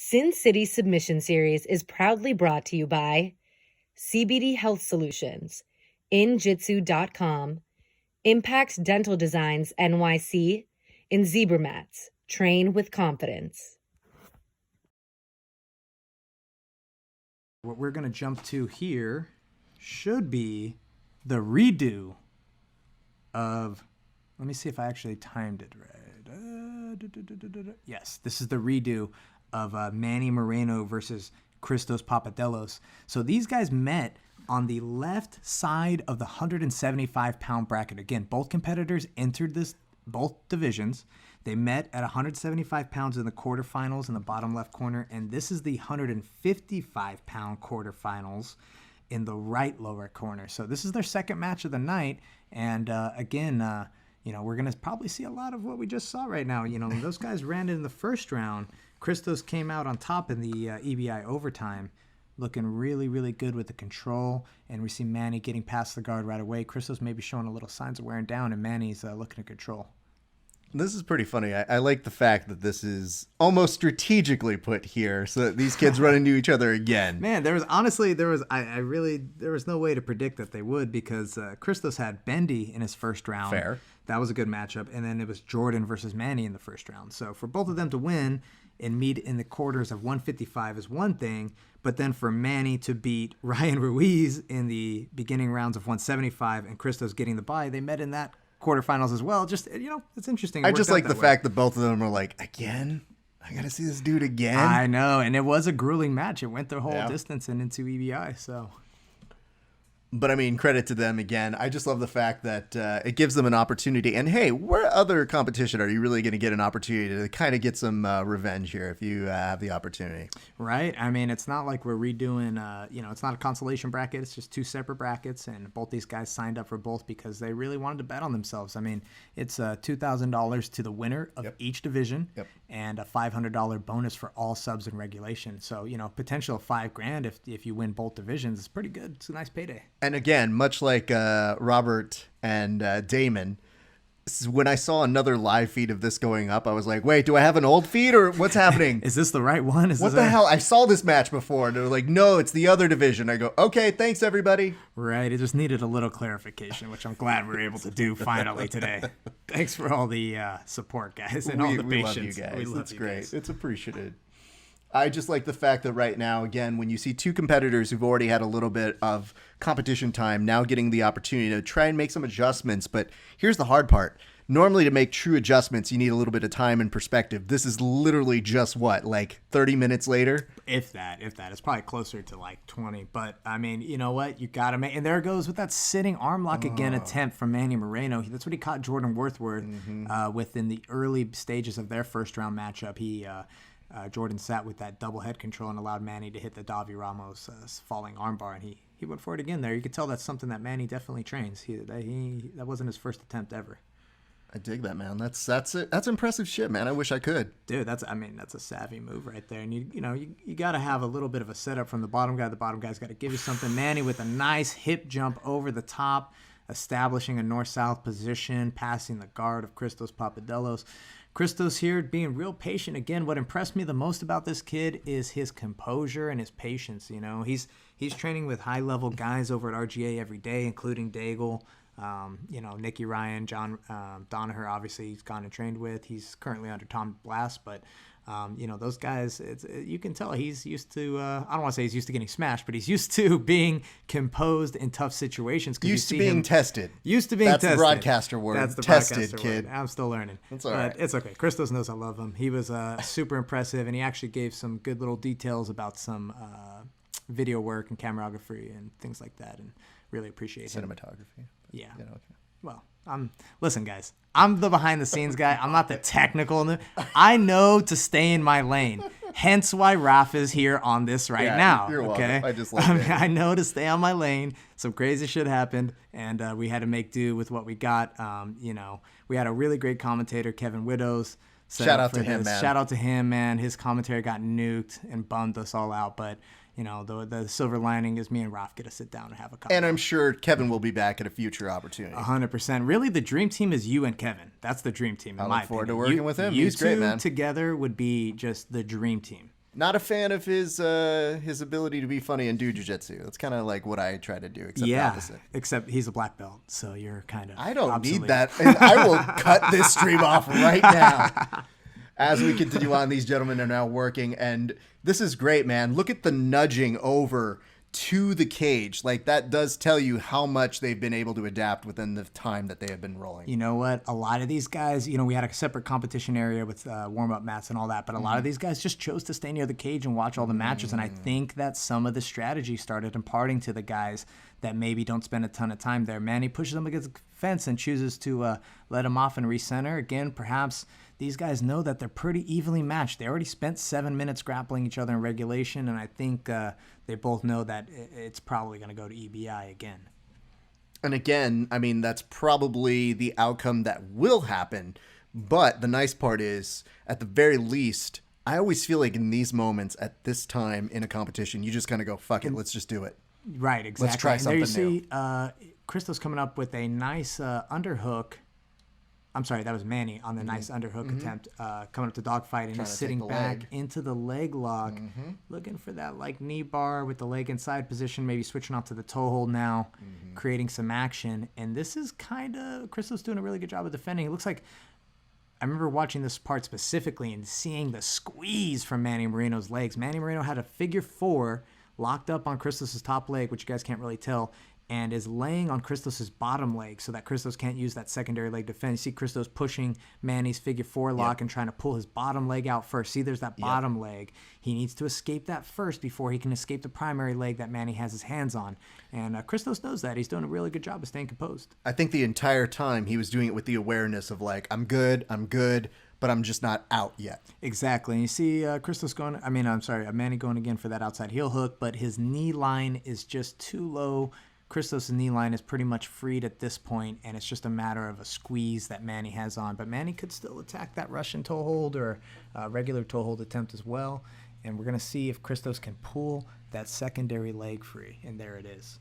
Sin City Submission Series is proudly brought to you by CBD Health Solutions, injitsu.com, Impact Dental Designs NYC, and Zebra Mats. Train with confidence. What we're going to jump to here should be the redo of, let me see if I actually timed it right. Yes, this is the redo of Manny Moreno versus Christos Papadelos. So these guys met on the left side of the 175-pound bracket. Again, both competitors entered both divisions. They met at 175 pounds in the quarterfinals in the bottom left corner, and this is the 155-pound quarterfinals in the right lower corner. So this is their second match of the night, and again, we're going to probably see a lot of what we just saw right now. Those guys ran it in the first round. Christos came out on top in the EBI overtime, looking really, really good with the control, and we see Manny getting past the guard right away. Christos maybe showing a little signs of wearing down, and Manny's looking to control. This is pretty funny. I like the fact that this is almost strategically put here so that these kids run into each other again. Man, there was no way to predict that they would, because Christos had Bendy in his first round. Fair. That was a good matchup. And then it was Jordan versus Manny in the first round. So for both of them to win and meet in the quarters of 155 is one thing, but then for Manny to beat Ryan Ruiz in the beginning rounds of 175 and Christos getting the bye, they met in that quarterfinals as well. Just, it's interesting. I just like the fact that both of them are like, again? I got to see this dude again? I know, and it was a grueling match. It went the whole distance and into EBI, so... But I mean, credit to them again. I just love the fact that it gives them an opportunity. And hey, what other competition are you really going to get an opportunity to kind of get some revenge here if you have the opportunity? Right. I mean, it's not like we're redoing, it's not a consolation bracket. It's just two separate brackets. And both these guys signed up for both because they really wanted to bet on themselves. I mean, it's $2,000 to the winner of each division and a $500 bonus for all subs in regulation. So, potential of $5,000 if you win both divisions is pretty good. It's a nice payday. And again, much like Robert and Damon, when I saw another live feed of this going up, I was like, wait, do I have an old feed or what's happening? Is this the right one? What the hell? I saw this match before. And they're like, no, it's the other division. I go, okay, thanks, everybody. Right. It just needed a little clarification, which I'm glad we're able to do finally today. Thanks for all the support, guys, and all the patience. We love you guys. It's great. It's appreciated. I just like the fact that right now, again, when you see two competitors who've already had a little bit of competition time now getting the opportunity to try and make some adjustments. But here's the hard part. Normally, to make true adjustments, you need a little bit of time and perspective. This is literally just, 30 minutes later? If that. It's probably closer to 20. But, I mean, you know what? You got to make... And there it goes with that sitting arm lock again attempt from Manny Moreno. That's what he caught Jordan Worthworth within the early stages of their first-round matchup. Jordan sat with that double head control and allowed Manny to hit the Davi Ramos falling armbar, and he went for it again there. You could tell that's something that Manny definitely trains. That wasn't his first attempt ever. I dig that, man. That's impressive shit, man. I wish I could. Dude, that's a savvy move right there. And you got to have a little bit of a setup from the bottom guy. The bottom guy's got to give you something. Manny with a nice hip jump over the top, establishing a north-south position, passing the guard of Christos Papadelos. Christos here being real patient. Again, what impressed me the most about this kid is his composure and his patience. He's training with high-level guys over at RGA every day, including Daigle, Nicky Ryan, John Donaher, obviously he's gone and trained with. He's currently under Tom DeBlass, but those guys, you can tell he's used to, I don't want to say he's used to getting smashed, but he's used to being composed in tough situations. Used to being tested. Used to being tested. That's the broadcaster word. That's the tested, broadcaster kid. word. I'm still learning. That's all right. But it's okay. Christos knows I love him. He was super impressive, and he actually gave some good little details about some video work and cameraography and things like that, and really appreciate him. Cinematography. Yeah. Okay. Well, listen, guys. I'm the behind-the-scenes guy. I'm not the technical. I know to stay in my lane. Hence why Rafa's here on this now. You're okay? welcome. I just like it. I know to stay on my lane. Some crazy shit happened, and we had to make do with what we got. We had a really great commentator, Kevin Widows. Shout out to him, man. Shout out to him, man. His commentary got nuked and bummed us all out, but the silver lining is me and Raf get to sit down and have a cup. And I'm sure Kevin will be back at a future opportunity. 100%. Really, the dream team is you and Kevin. That's the dream team. I look forward to working with him. He's great, man. You two together would be just the dream team. Not a fan of his ability to be funny and do jiu-jitsu. That's kind of like what I try to do, except opposite. Except he's a black belt, so you're kind of I don't obsolete. need that. And I will cut this stream off right now. As we continue on, these gentlemen are now working, and this is great, man. Look at the nudging over to the cage. Like, that does tell you how much they've been able to adapt within the time that they have been rolling. You know what? A lot of these guys, we had a separate competition area with warm-up mats and all that, but a lot of these guys just chose to stay near the cage and watch all the matches, and I think that some of the strategy started imparting to the guys that maybe don't spend a ton of time there. Manny pushes them against the fence and chooses to let him off and recenter. Again, perhaps these guys know that they're pretty evenly matched. They already spent 7 minutes grappling each other in regulation, and I think they both know that it's probably going to go to EBI again. And again, I mean, that's probably the outcome that will happen. But the nice part is, at the very least, I always feel like in these moments, at this time in a competition, you just kind of go, fuck it, let's just do it. Right, exactly. Let's try something and there you new. See, Christos coming up with a nice underhook. I'm sorry, that was Manny on the nice underhook attempt, coming up to dogfight, and he's sitting back into the leg lock, looking for that like knee bar with the leg inside position, maybe switching off to the toe hold now, creating some action. And this is kind of, Christos doing a really good job of defending. It looks like, I remember watching this part specifically and seeing the squeeze from Manny Moreno's legs. Manny Moreno had a figure 4 locked up on Christos' top leg, which you guys can't really tell, and is laying on Christos' bottom leg so that Christos can't use that secondary leg defense. You see Christos pushing Manny's figure 4 lock and trying to pull his bottom leg out first. See, there's that bottom leg. He needs to escape that first before he can escape the primary leg that Manny has his hands on. And Christos knows that. He's doing a really good job of staying composed. I think the entire time he was doing it with the awareness of like, I'm good, but I'm just not out yet. Exactly. And you see Manny going again for that outside heel hook, but his knee line is just too low. Christos' knee line is pretty much freed at this point, and it's just a matter of a squeeze that Manny has on. But Manny could still attack that Russian toe hold or regular toe hold attempt as well. And we're going to see if Christos can pull that secondary leg free. And there it is.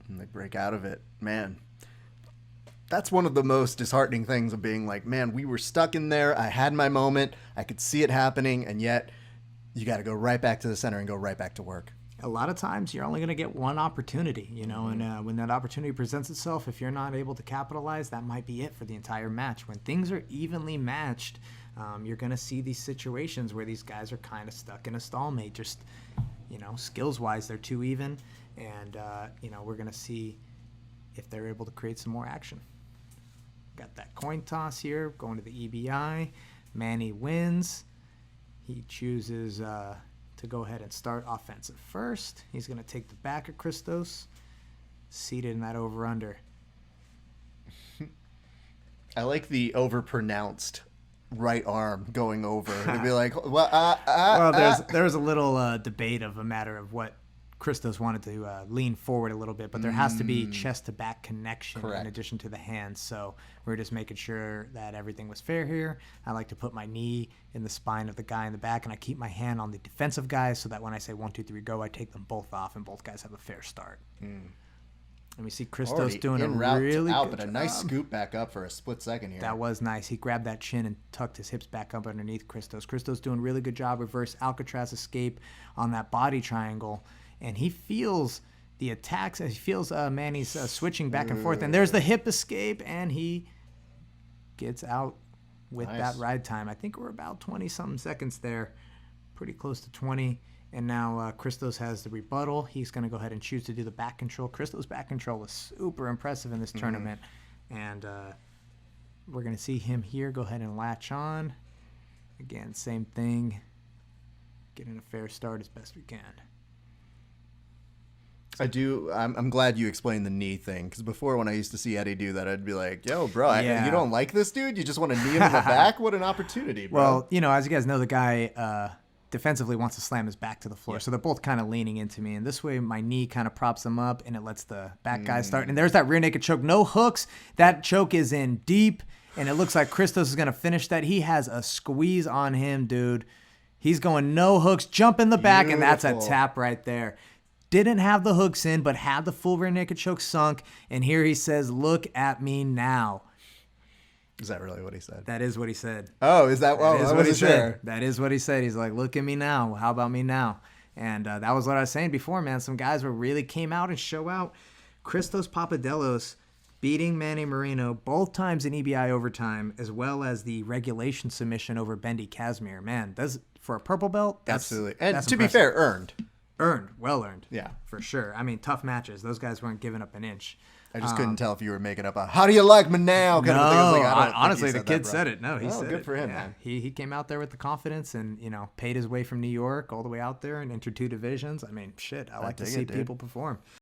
And they break out of it. Man, that's one of the most disheartening things of being like, man, we were stuck in there. I had my moment. I could see it happening. And yet you got to go right back to the center and go right back to work. A lot of times you're only going to get one opportunity, and when that opportunity presents itself, if you're not able to capitalize, that might be it for the entire match. When things are evenly matched, you're going to see these situations where these guys are kind of stuck in a stalemate. Just, skills-wise, they're too even, and, we're going to see if they're able to create some more action. Got that coin toss here, going to the EBI. Manny wins. He chooses to go ahead and start offensive first. He's going to take the back of Christos, seated in that over-under. I like the overpronounced right arm going over. It'd be like, well, there was a little debate of a matter of what Christos wanted to lean forward a little bit, but there has to be chest-to-back connection in addition to the hands. So we're just making sure that everything was fair here. I like to put my knee in the spine of the guy in the back, and I keep my hand on the defensive guy so that when I say 1, 2, 3, go, I take them both off, and both guys have a fair start. And we see Christos doing a really good but a nice scoop back up for a split second here. That was nice. He grabbed that chin and tucked his hips back up underneath Christos. Christos doing a really good job. Reverse Alcatraz escape on that body triangle. And he feels the attacks. He feels Manny's switching back and forth. And there's the hip escape, and he gets out with that ride time. I think we're about 20-something seconds there, pretty close to 20. And now Christos has the rebuttal. He's going to go ahead and choose to do the back control. Christos' back control was super impressive in this tournament. And we're going to see him here go ahead and latch on. Again, same thing. Getting a fair start as best we can. I'm glad you explained the knee thing, because before when I used to see Eddie do that, I'd be like, yo, bro, you don't like this dude? You just want to knee him in the back? What an opportunity, bro. Well, as you guys know, the guy defensively wants to slam his back to the floor, so they're both kind of leaning into me, and this way my knee kind of props him up, and it lets the back guy start. And there's that rear naked choke. No hooks. That choke is in deep, and it looks like Christos is going to finish that. He has a squeeze on him, dude. He's going no hooks, jump in the back, and that's a tap right there. Didn't have the hooks in, but had the full rear naked choke sunk. And here he says, look at me now. Is that really what he said? That is what he said. Oh, is that? That is I what he wasn't said. sure. That is what he said. He's like, look at me now. How about me now? And that was what I was saying before, man. Some guys who really came out and show out. Christos Papadelos beating Manny Moreno both times in EBI overtime, as well as the regulation submission over Bendy Casimir. Man, that's for a purple belt. Absolutely. And that's to be impressive. fair, earned. Earned, well earned. Yeah. For sure. I mean, tough matches. Those guys weren't giving up an inch. I just couldn't tell if you were making up a "How do you like me now?" kind of thing. I was like, I don't think honestly, he the said kid that, said it. No, he said it. Good for him, Yeah. man. He came out there with the confidence and, paid his way from New York all the way out there and entered 2 divisions. I mean, shit, I like to dig see it, dude. people perform.